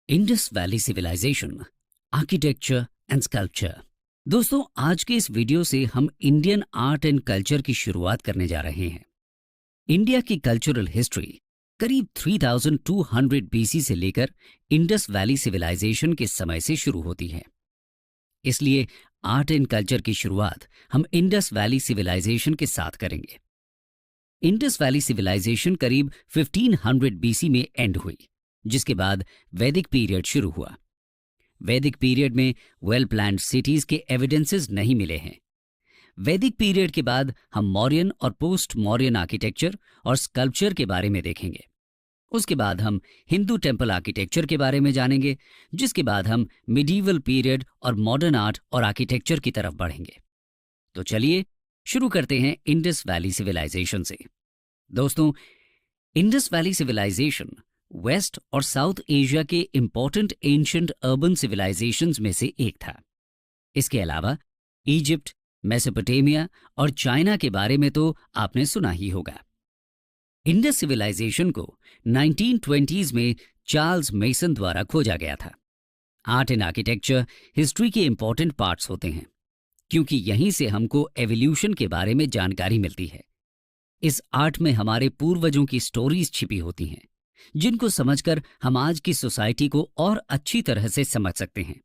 Indus valley civilization, architecture and sculpture. दोस्तों, आज के इस वीडियो से हम इंडियन आर्ट एंड कल्चर की शुरुआत करने जा रहे हैं। इंडिया की कल्चरल हिस्ट्री करीब 3200 बीसी से लेकर इंडस वैली सिविलाइजेशन के समय से शुरू होती है। इसलिए आर्ट एंड कल्चर की शुरुआत हम इंडस वैली सिविलाइजेशन के साथ करेंगे। इंडस वैली सिविलाइजेशन करीब 1500 बीसी में एंड हुई, जिसके बाद वैदिक पीरियड शुरू हुआ। वैदिक पीरियड में वेल प्लान्ड सिटीज के एविडेंसेस नहीं मिले हैं। वैदिक पीरियड के बाद हम मौर्यन और पोस्ट मौर्यन आर्किटेक्चर और स्कल्पचर के बारे में देखेंगे। उसके बाद हम हिंदू टेम्पल आर्किटेक्चर के बारे में जानेंगे, जिसके बाद हम मिडीवल पीरियड और मॉडर्न आर्ट और आर्किटेक्चर की तरफ बढ़ेंगे। तो चलिए शुरू करते हैं इंडस वैली सिविलाइजेशन से। दोस्तों, इंडस वैली सिविलाइजेशन वेस्ट और साउथ एशिया के इंपॉर्टेंट एंशिएंट अर्बन सिविलाइजेशंस में से एक था। इसके अलावा इजिप्ट, मेसोपोटामिया और चाइना के बारे में तो आपने सुना ही होगा। इंडस सिविलाइजेशन को 1920s में चार्ल्स मेसन द्वारा खोजा गया था। आर्ट एंड आर्किटेक्चर हिस्ट्री के इंपॉर्टेंट पार्ट्स होते हैं, क्योंकि यहीं से हमको एवोल्यूशन के बारे में जानकारी मिलती है। इस आर्ट में हमारे पूर्वजों की स्टोरीज छिपी होती हैं, जिनको समझकर हम आज की सोसाइटी को और अच्छी तरह से समझ सकते हैं।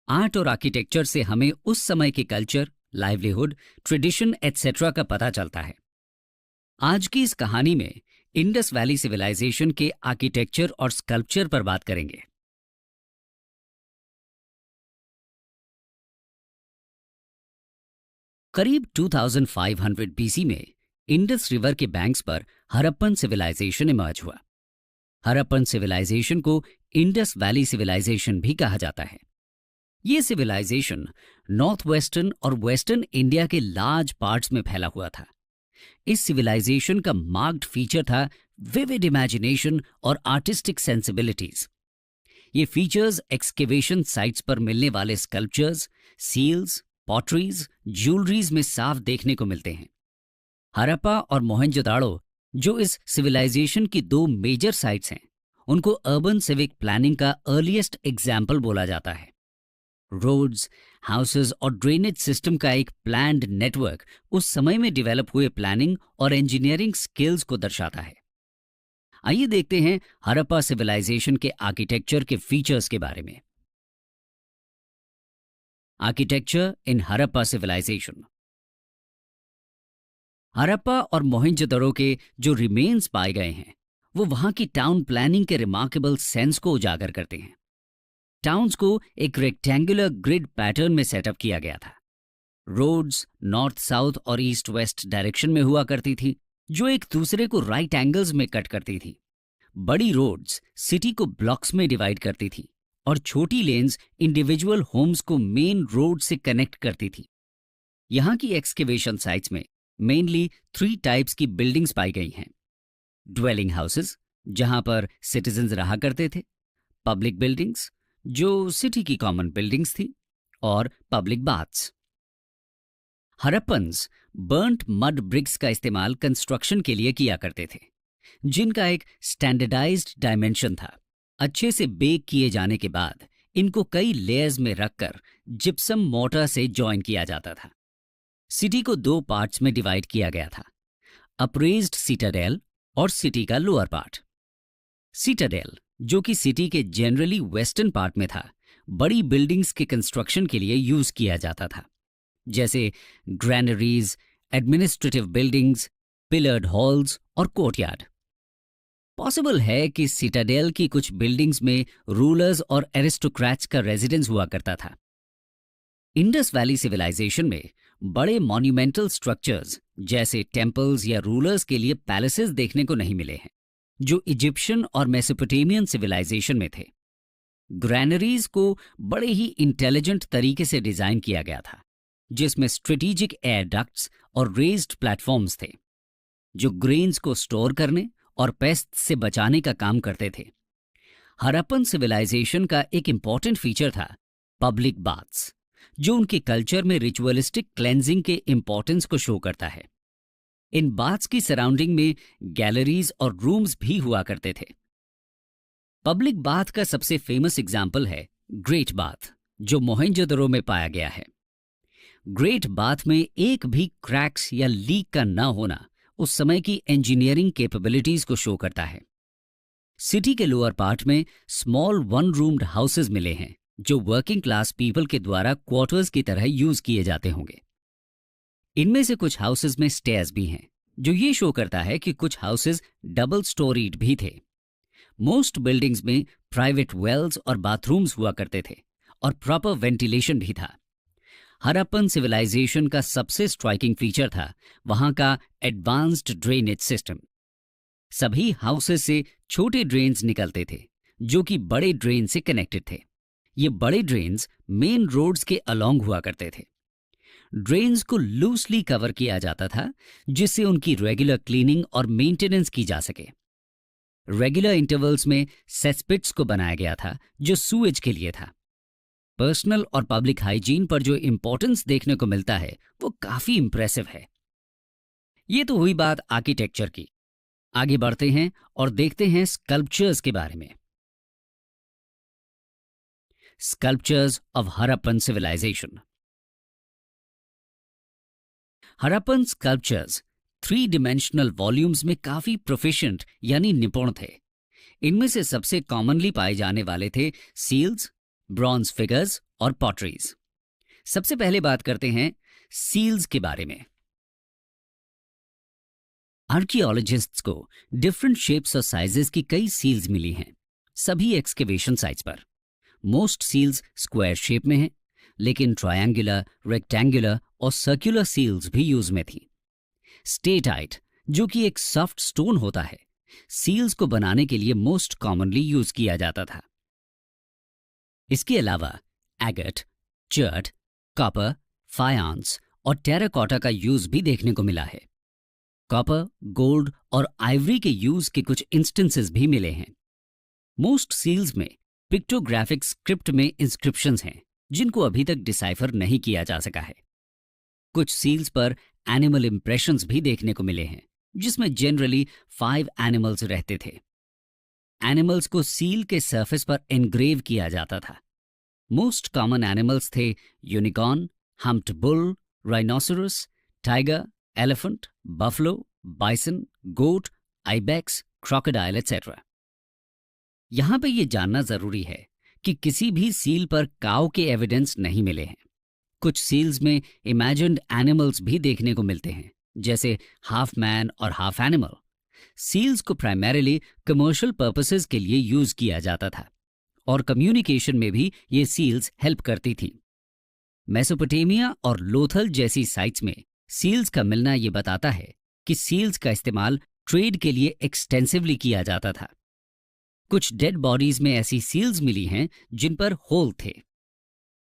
आर्ट और आर्किटेक्चर से हमें उस समय के कल्चर, लाइवलीहुड, ट्रेडिशन एटसेट्रा का पता चलता है। आज की इस कहानी में इंडस वैली सिविलाइजेशन के आर्किटेक्चर और स्कल्पचर पर बात करेंगे। करीब 2500 बीसी में इंडस रिवर के बैंक्स पर हड़प्पन सिविलाइजेशन इमर्ज हुआ। हड़प्पन सिविलाइजेशन को इंडस वैली सिविलाइजेशन भी कहा जाता है। ये सिविलाइजेशन नॉर्थ वेस्टर्न और वेस्टर्न इंडिया के लार्ज पार्ट्स में फैला हुआ था। इस सिविलाइजेशन का मार्क्ड फीचर था विविड इमेजिनेशन और आर्टिस्टिक सेंसिबिलिटीज। ये फीचर्स एक्सकेवेशन साइट्स पर मिलने वाले स्कल्पचर्स, सील्स, पॉटरीज, ज्वेलरीज में साफ देखने को मिलते हैं। हड़प्पा और मोहनजोदाड़ो, जो इस सिविलाइजेशन की दो मेजर साइट्स हैं, उनको अर्बन सिविक प्लानिंग का अर्लीस्ट एग्जाम्पल बोला जाता है। रोड्स, हाउसेस और ड्रेनेज सिस्टम का एक प्लान्ड नेटवर्क उस समय में डेवलप हुए प्लानिंग और इंजीनियरिंग स्किल्स को दर्शाता है। आइए देखते हैं हड़प्पा सिविलाइजेशन के आर्किटेक्चर के फीचर्स के बारे में। Architecture in Harappa civilization. Harappa और मोहनजोदड़ो के जो रिमेन्स पाए गए हैं, वो वहां की टाउन प्लानिंग के रिमार्केबल सेंस को उजागर करते हैं। टाउन्स को एक रेक्टेंगुलर ग्रिड पैटर्न में सेटअप किया गया था। रोड्स नॉर्थ साउथ और ईस्ट वेस्ट डायरेक्शन में हुआ करती थी, जो एक दूसरे को राइट एंगल्स में कट करती थी। बड़ी रोड्स सिटी को ब्लॉक्स में डिवाइड करती थी और छोटी लेन्स इंडिविजुअल होम्स को मेन रोड से कनेक्ट करती थी। यहाँ की एक्सकेवेशन साइट्स में मेनली 3 टाइप्स की बिल्डिंग्स पाई गई हैं। ड्वेलिंग हाउसेस, जहां पर सिटीजन्स रहा करते थे, पब्लिक बिल्डिंग्स, जो सिटी की कॉमन बिल्डिंग्स थी, और public baths. Harappans burnt mud bricks का इस्तेमाल कंस्ट्रक्शन के लिए किया करते थे, जिनका एक स्टैंडर्डाइज्ड डायमेंशन था। अच्छे से बेक किए जाने के बाद इनको कई लेयर्स में रखकर जिप्सम मोर्टार से जॉइन किया जाता था। सिटी को 2 पार्ट्स में डिवाइड किया गया था, अप्रेज्ड सिटाडेल और सिटी का लोअर पार्ट। सिटाडेल, जो कि सिटी के जनरली वेस्टर्न पार्ट में था, बड़ी बिल्डिंग्स के कंस्ट्रक्शन के लिए यूज किया जाता था, जैसे granaries, administrative buildings, pillared halls और कोर्टयार्ड। पॉसिबल है कि सिटाडेल की कुछ बिल्डिंग्स में रूलर्स और एरिस्टोक्रेट्स का रेजिडेंस हुआ करता था। इंडस वैली सिविलाइजेशन में बड़े मॉन्यूमेंटल स्ट्रक्चर्स जैसे टेम्पल्स या रूलर्स के लिए पैलेसेस देखने को नहीं मिले हैं, जो इजिप्शियन और मेसोपोटामियन सिविलाइजेशन में थे। ग्रैनरीज को बड़े ही इंटेलिजेंट तरीके से डिजाइन किया गया था, जिसमें स्ट्रेटेजिक एयर डक्ट्स और रेज्ड प्लेटफॉर्म्स थे, जो ग्रेन्स को स्टोर करने और पेस्ट से बचाने का काम करते थे। हड़प्पन सिविलाइजेशन का एक इंपॉर्टेंट फीचर था पब्लिक बाथ्स, जो उनके कल्चर में रिचुअलिस्टिक क्लेंजिंग के इंपॉर्टेंस को शो करता है। इन बाथ्स की सराउंडिंग में गैलरीज और रूम्स भी हुआ करते थे। पब्लिक बाथ का सबसे फेमस एग्जाम्पल है ग्रेट बाथ, जो मोहेंजोदड़ो में पाया गया है। ग्रेट बाथ में एक भी क्रैक्स या लीक का न होना उस समय की इंजीनियरिंग कैपेबिलिटीज को शो करता है। सिटी के लोअर पार्ट में स्मॉल वन रूम्ड हाउसेज मिले हैं, जो वर्किंग क्लास पीपल के द्वारा क्वार्टर्स की तरह यूज किए जाते होंगे। इनमें से कुछ हाउसेज में स्टेयर्स भी हैं, जो ये शो करता है कि कुछ हाउसेज डबल स्टोरीड भी थे। मोस्ट बिल्डिंग्स में प्राइवेट वेल्स और बाथरूम्स हुआ करते थे और प्रॉपर वेंटिलेशन भी था। हड़प्पन सिविलाइजेशन का सबसे स्ट्राइकिंग फीचर था वहां का एडवांस्ड ड्रेनेज सिस्टम। सभी हाउसेस से छोटे ड्रेन्स निकलते थे, जो कि बड़े ड्रेन से कनेक्टेड थे। ये बड़े ड्रेन्स मेन रोड्स के अलोंग हुआ करते थे। ड्रेन्स को लूसली कवर किया जाता था, जिससे उनकी रेगुलर क्लीनिंग और मेंटेनेंस की जा सके। रेगुलर इंटरवल्स में सेस्पिट्स को बनाया गया था, जो सूएज के लिए था। पर्सनल और पब्लिक हाइजीन पर जो इंपॉर्टेंस देखने को मिलता है वो काफी इंप्रेसिव है। ये तो हुई बात आर्किटेक्चर की। आगे बढ़ते हैं और देखते हैं स्कल्पचर्स के बारे में। Sculptures of Harappan civilization. Harappan sculptures 3 dimensional volumes में काफी प्रोफिशिएंट यानी निपुण थे। इनमें से सबसे कॉमनली पाए जाने वाले थे सील्स, ब्रॉन्ज फिगर्स और पॉटरीज। सबसे पहले बात करते हैं सील्स के बारे में। आर्कियोलॉजिस्ट्स को डिफरेंट शेप्स और साइजेस की कई सील्स मिली हैं, सभी एक्सकेवेशन साइट्स पर। मोस्ट सील्स स्क्वायर शेप में हैं, लेकिन ट्रायंगुलर, रेक्टेंगुलर और सर्कुलर सील्स भी यूज में थी। स्टेटाइट, जो कि एक सॉफ्ट स्टोन होता है, सील्स को बनाने के लिए मोस्ट कॉमनली यूज किया जाता था। इसके अलावा एगट, चर्ट, कॉपर, फायांस और टेराकोटा का यूज भी देखने को मिला है। कॉपर, गोल्ड और आइवरी के यूज के कुछ इंस्टेंसेस भी मिले हैं। मोस्ट सील्स में पिक्टोग्राफिक स्क्रिप्ट में इंस्क्रिप्शंस हैं, जिनको अभी तक डिसाइफर नहीं किया जा सका है। कुछ सील्स पर एनिमल इंप्रेशंस भी देखने को मिले हैं, जिसमें जनरली 5 एनिमल्स रहते थे। एनिमल्स को सील के सरफेस पर एनग्रेव किया जाता था। मोस्ट कॉमन एनिमल्स थे unicorn, humped bull, rhinoceros, tiger, elephant, buffalo, bison, goat, ibex, crocodile etcetera. यहां पे ये जानना जरूरी है कि किसी भी सील पर काऊ के एविडेंस नहीं मिले हैं। कुछ सील्स में इमेजिन्ड एनिमल्स भी देखने को मिलते हैं, जैसे हाफ मैन और हाफ एनिमल। सील्स को प्राइमरीली कमर्शियल पर्पसेस के लिए यूज किया जाता था और कम्युनिकेशन में भी ये सील्स हेल्प करती थी। मेसोपोटामिया और लोथल जैसी साइट्स में सील्स का मिलना ये बताता है कि सील्स का इस्तेमाल ट्रेड के लिए एक्सटेंसिवली किया जाता था। कुछ डेड बॉडीज में ऐसी सील्स मिली हैं जिन पर होल थे।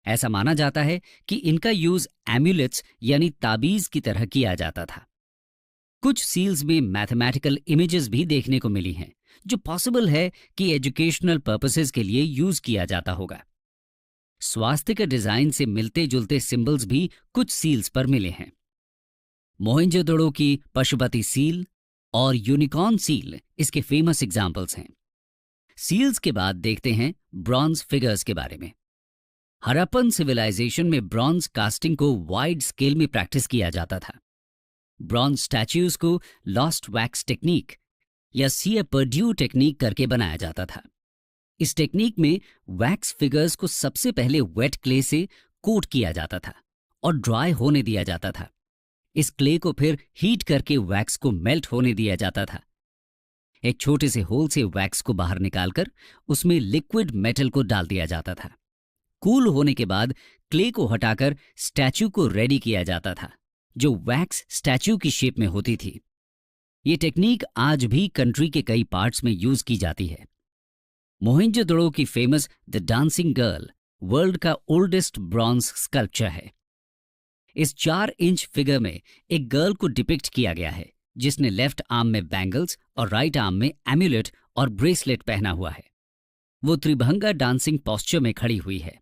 ऐसा माना जाता है कि इनका यूज एम्यूलेट्स यानी ताबीज की तरह किया जाता था। कुछ सील्स में मैथमेटिकल इमेजेस भी देखने को मिली हैं, जो पॉसिबल है कि एजुकेशनल पर्पसेस के लिए यूज किया जाता होगा। स्वास्थ्य के डिजाइन से मिलते जुलते सिंबल्स भी कुछ सील्स पर मिले हैं। मोहेंजोदड़ो की पशुपति सील और यूनिकॉर्न सील इसके फेमस एग्जाम्पल्स हैं। सील्स के बाद देखते हैं ब्रॉन्ज फिगर्स के बारे में। हड़प्पन सिविलाइजेशन में ब्रॉन्ज कास्टिंग को वाइड स्केल में प्रैक्टिस किया जाता था। ब्रॉन्ज स्टैच्यूज को लॉस्ट वैक्स टेक्निक या सी परड्यू टेक्निक करके बनाया जाता था। इस टेक्निक में वैक्स फिगर्स को सबसे पहले वेट क्ले से कोट किया जाता था और ड्राई होने दिया जाता था। इस क्ले को फिर हीट करके वैक्स को मेल्ट होने दिया जाता था। एक छोटे से होल से वैक्स को बाहर निकालकर उसमें लिक्विड मेटल को डाल दिया जाता था। कूल होने के बाद क्ले को हटाकर स्टैच्यू को रेडी किया जाता था, जो वैक्स स्टैच्यू की शेप में होती थी। ये टेक्निक आज भी कंट्री के कई पार्ट्स में यूज की जाती है। मोहेंजोदड़ो की famous the dancing girl world का ओल्डेस्ट ब्रॉन्ज स्कल्पचर है। इस 4 इंच फिगर में एक गर्ल को डिपिक्ट किया गया है, जिसने लेफ्ट आर्म में बैंगल्स और राइट आर्म में एम्यूलेट और ब्रेसलेट पहना हुआ है। वो त्रिभंगा डांसिंग पोस्चर में खड़ी हुई है।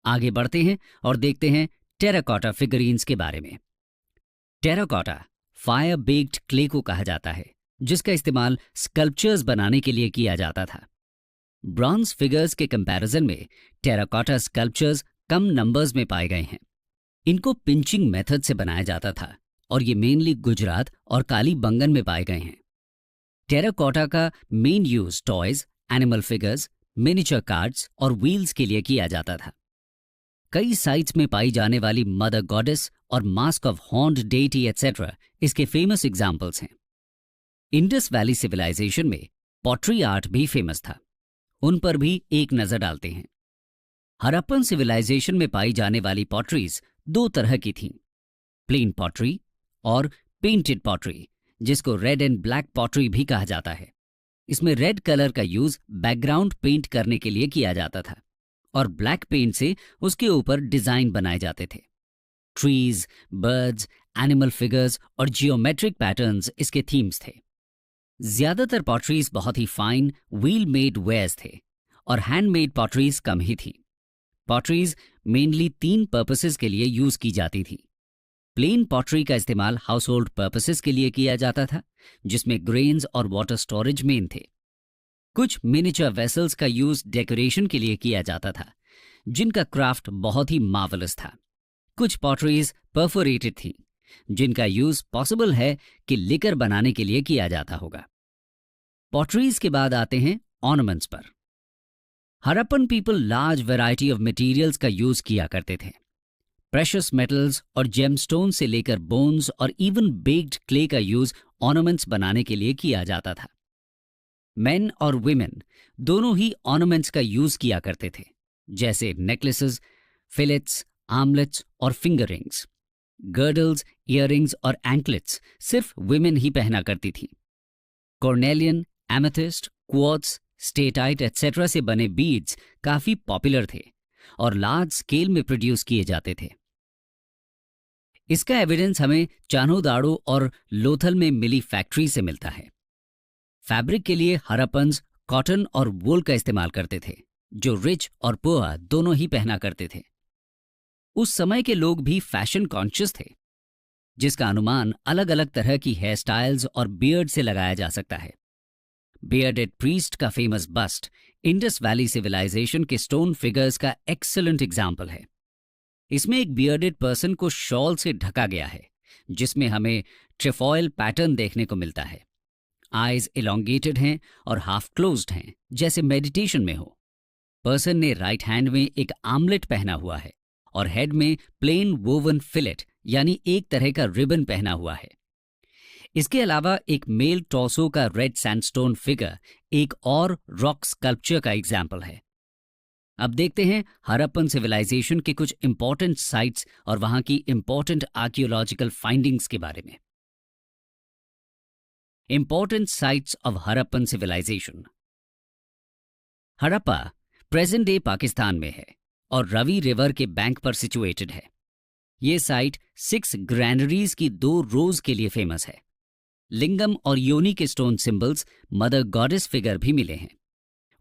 आगे बढ़ते हैं और देखते हैं टेराकोटा फिगरीन्स के बारे में। टेराकोटा फायर बेक्ड क्ले को कहा जाता है, जिसका इस्तेमाल स्कल्पचर्स बनाने के लिए किया जाता था। ब्रॉन्ज फिगर्स के कंपैरिजन में टेराकोटा स्कल्पचर्स कम नंबर्स में पाए गए हैं। इनको पिंचिंग मेथड से बनाया जाता था और ये मेनली गुजरात और कालीबंगन में पाए गए हैं। टेराकोटा का main use toys, animal figures, miniature cards और व्हील्स के लिए किया जाता था। कई साइट्स में पाई जाने वाली मदर गॉडेस और mask of horned deity etcetera इसके फेमस एग्जाम्पल्स हैं। इंडस वैली सिविलाइजेशन में पॉटरी आर्ट भी फेमस था, उन पर भी एक नजर डालते हैं। हड़प्पन सिविलाइजेशन में पाई जाने वाली पॉटरीज दो तरह की थीं, प्लेन पॉटरी और पेंटेड पॉटरी, जिसको रेड एंड ब्लैक पॉटरी भी कहा जाता है। इसमें रेड कलर का यूज बैकग्राउंड पेंट करने के लिए किया जाता था और ब्लैक पेंट से उसके ऊपर डिजाइन बनाए जाते थे। ट्रीज, बर्ड्स, एनिमल फिगर्स और जियोमेट्रिक पैटर्न्स इसके थीम्स थे। ज्यादातर पॉटरीज बहुत ही फाइन व्हील मेड वेयर्स थे और हैंडमेड पॉटरीज कम ही थी। पॉटरीज मेनली 3 पर्पसेस के लिए यूज की जाती थी। प्लेन पॉटरी का इस्तेमाल हाउस होल्ड पर्पसेस के लिए किया जाता था, जिसमें ग्रेन्स और वाटर स्टोरेज मेन थे। कुछ मिनिएचर वेसल्स का यूज डेकोरेशन के लिए किया जाता था, जिनका क्राफ्ट बहुत ही मार्वलस था। कुछ पॉटरीज परफोरेटेड थी, जिनका यूज पॉसिबल है कि लिकर बनाने के लिए किया जाता होगा। पॉटरीज के बाद आते हैं ऑर्नामेंट्स पर। Harappan people large variety of materials का यूज किया करते थे। प्रेशियस मेटल्स और जेमस्टोन से लेकर बोन्स और इवन बेक्ड क्ले का यूज ऑर्नामेंट्स बनाने के लिए किया जाता था। मेन और वुमेन दोनों ही ऑर्नामेंट्स का यूज किया करते थे, जैसे नेकलेसेस, फिलेट्स, आर्मलेट्स और फिंगर रिंग्स। गर्डल्स, इयररिंग्स और एंकलेट्स सिर्फ वुमेन ही पहना करती थी। कॉर्नेलियन, एमेथिस्ट, क्वार्ट्ज, स्टेटाइट एटसेट्रा से बने बीड्स काफी पॉपुलर थे और लार्ज स्केल में प्रोड्यूस किए जाते थे। इसका एविडेंस हमें चान्होदाड़ो और लोथल में मिली फैक्ट्री से मिलता है। फैब्रिक के लिए हड़प्पन्स कॉटन और वूल का इस्तेमाल करते थे, जो रिच और पुअर दोनों ही पहना करते थे। उस समय के लोग भी फैशन कॉन्शियस थे, जिसका अनुमान अलग अलग तरह की हेयर स्टाइल्स और बियर्ड से लगाया जा सकता है। बियर्डेड प्रीस्ट का famous bust Indus valley civilization के स्टोन फिगर्स का एक्सीलेंट एग्जाम्पल है। इसमें एक बियर्डेड पर्सन को शॉल से ढका गया है, जिसमें हमें ट्रेफॉयल पैटर्न देखने को मिलता है। आईज इलोंगेटेड हैं और हाफ क्लोज्ड हैं, जैसे मेडिटेशन में हो। पर्सन ने राइट हैंड में एक आर्मलेट पहना हुआ है और हेड में प्लेन वोवन फिलेट यानी एक तरह का रिबन पहना हुआ है। इसके अलावा एक मेल टॉर्सो का रेड सैंडस्टोन फिगर एक और रॉक स्कल्पचर का एग्जाम्पल है। अब देखते हैं हड़प्पन सिविलाइजेशन के कुछ इंपॉर्टेंट साइट्स और वहां की इंपॉर्टेंट आर्कियोलॉजिकल फाइंडिंग्स के बारे में। Important sites of Harappan civilization. Harappa present day Pakistan में है और रवि रिवर के बैंक पर सिचुएटेड है। ये साइट 6 ग्रैनरीज की 2 रोज के लिए फेमस है। लिंगम और योनि के stone symbols, mother goddess figure भी मिले हैं।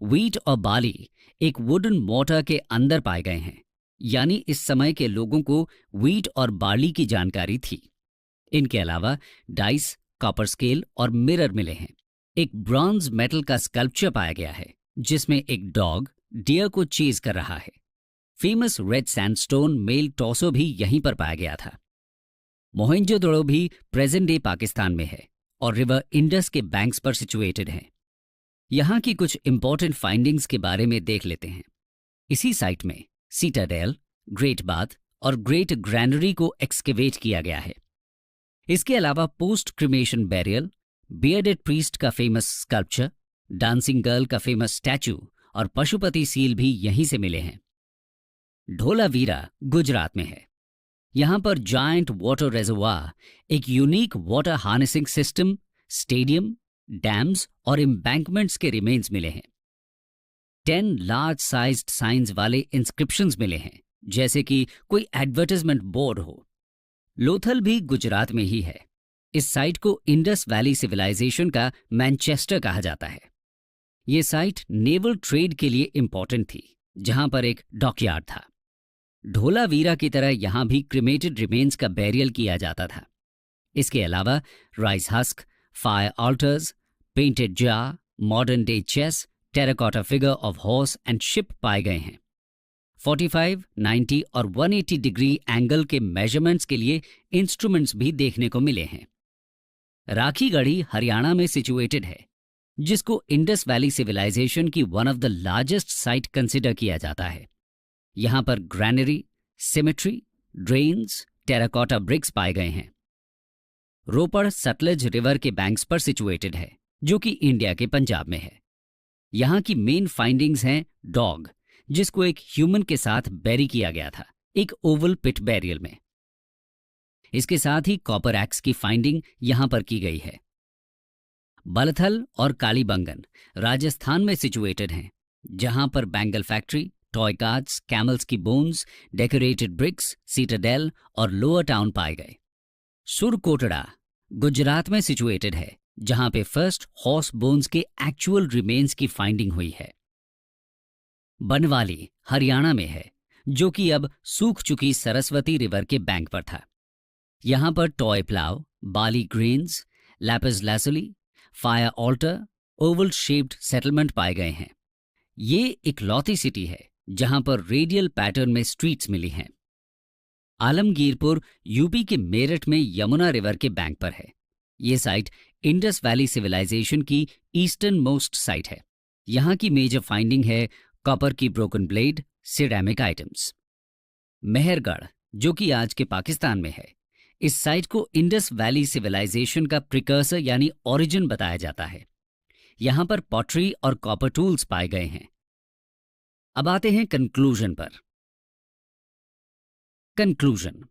व्हीट और बार्ली एक वुडन मोर्टर के अंदर पाए गए हैं, यानी इस समय के लोगों को व्हीट और बार्ली की जानकारी थी। इनके अलावा डाइस, कॉपर स्केल और मिरर मिले हैं। एक ब्रॉन्ज मेटल का स्कल्पचर पाया गया है, जिसमें एक डॉग डियर को चेज कर रहा है। Famous red sandstone male torso भी यहीं पर पाया गया था। मोहेंजोदड़ो भी प्रेजेंट डे पाकिस्तान में है और रिवर इंडस के बैंक्स पर सिचुएटेड है। यहाँ की कुछ इंपॉर्टेंट फाइंडिंग्स के बारे में देख लेते हैं। इसी साइट में सीटाडेल, ग्रेट बाथ और ग्रेट ग्रैनरी को एक्सकेवेट किया गया है। इसके अलावा post cremation burial, bearded priest का फेमस स्कल्पचर, डांसिंग गर्ल का फेमस स्टैचू और पशुपति सील भी यहीं से मिले हैं। ढोलावीरा गुजरात में है। यहां पर जायंट वाटर रेजर्वायर, एक unique water harnessing system, stadium, dams और एम्बैंकमेंट्स के रिमेन्स मिले हैं। 10 लार्ज साइज्ड साइंस वाले इंस्क्रिप्शंस मिले हैं, जैसे कि कोई एडवर्टाइजमेंट बोर्ड हो। लोथल भी गुजरात में ही है। इस साइट को इंडस वैली सिविलाइजेशन का मैनचेस्टर कहा जाता है। ये साइट नेवल ट्रेड के लिए इंपॉर्टेंट थी, जहां पर एक डॉकयार्ड था। ढोलावीरा की तरह यहां भी क्रिमेटेड रिमेन्स का बैरियल किया जाता था। इसके अलावा rice husk, fire altars, painted jar, modern day chess, terracotta figure of horse and ship पाए गए हैं। 45, 90 और 180 डिग्री एंगल के मेजरमेंट्स के लिए इंस्ट्रूमेंट्स भी देखने को मिले हैं। राखीगढ़ी हरियाणा में सिचुएटेड है, जिसको इंडस वैली सिविलाइजेशन की one of the largest site consider किया जाता है। यहां पर granary, cemetery, drains, terracotta bricks पाए गए हैं। रोपड़ सतलज रिवर के बैंक्स पर सिचुएटेड है, जो कि इंडिया के पंजाब में है। यहां की मेन फाइंडिंग्स हैं डॉग, जिसको एक ह्यूमन के साथ बैरी किया गया था, एक ओवल पिट बैरियल में। इसके साथ ही कॉपर एक्स की फाइंडिंग यहां पर की गई है। बलथल और कालीबंगन राजस्थान में सिचुएटेड हैं, जहां पर bangle factory, toy cards, camels की बोन्स, डेकोरेटेड ब्रिक्स, सीटाडेल और लोअर टाउन पाए गए। सुरकोटड़ा गुजरात में सिचुएटेड है, जहां पे फर्स्ट हॉर्स बोन्स के एक्चुअल रिमेन्स की फाइंडिंग हुई है। बनवाली हरियाणा में है, जो कि अब सूख चुकी सरस्वती रिवर के बैंक पर था। यहां पर toy plough, barley grains, lapis lazuli, fire altar, oval shaped settlement पाए गए हैं। ये इकलौती सिटी है जहां पर रेडियल पैटर्न में स्ट्रीट्स मिली हैं। आलमगीरपुर यूपी के मेरठ में यमुना रिवर के बैंक पर है। ये साइट इंडस वैली सिविलाइजेशन की ईस्टर्न मोस्ट साइट है। यहां की मेजर फाइंडिंग है कॉपर की broken blade, ceramic items. Mehrgarh, जो कि आज के पाकिस्तान में है, इस साइट को इंडस वैली सिविलाइजेशन का प्रिकर्सर यानी ओरिजिन बताया जाता है। यहां पर पॉटरी और कॉपर टूल्स पाए गए हैं। अब आते हैं कंक्लूजन पर। कंक्लूजन।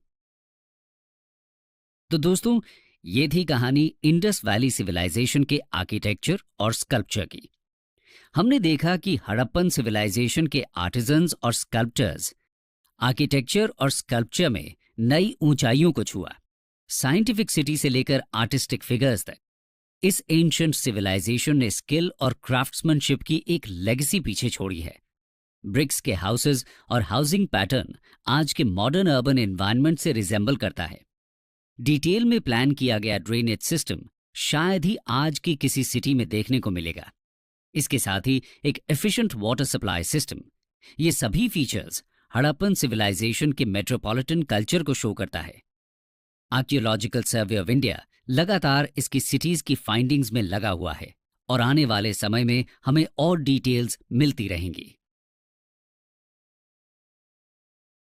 तो दोस्तों, ये थी कहानी इंडस वैली सिविलाइजेशन के आर्किटेक्चर और स्कल्पचर की। हमने देखा कि हड़प्पन सिविलाइजेशन के आर्टिजन्स और स्कल्पटर्स आर्किटेक्चर और स्कल्पचर में नई ऊंचाइयों को छुआ, साइंटिफिक सिटी से लेकर आर्टिस्टिक फिगर्स तक। इस एंशिएंट सिविलाइजेशन ने स्किल और क्राफ्ट्समैनशिप की एक लेगेसी पीछे छोड़ी है। ब्रिक्स के हाउसेस और हाउसिंग पैटर्न आज के मॉडर्न अर्बन एनवायरनमेंट से रिजेंबल करता है। डिटेल में प्लान किया गया ड्रेनेज सिस्टम शायद ही आज की किसी सिटी में देखने को मिलेगा। इसके साथ ही एक एफिशिएंट वाटर सप्लाई सिस्टम, ये सभी फीचर्स हड़प्पन सिविलाइजेशन के मेट्रोपॉलिटन कल्चर को शो करता है। आर्कियोलॉजिकल सर्वे ऑफ इंडिया लगातार इसकी सिटीज की फाइंडिंग्स में लगा हुआ है और आने वाले समय में हमें और डिटेल्स मिलती रहेंगी।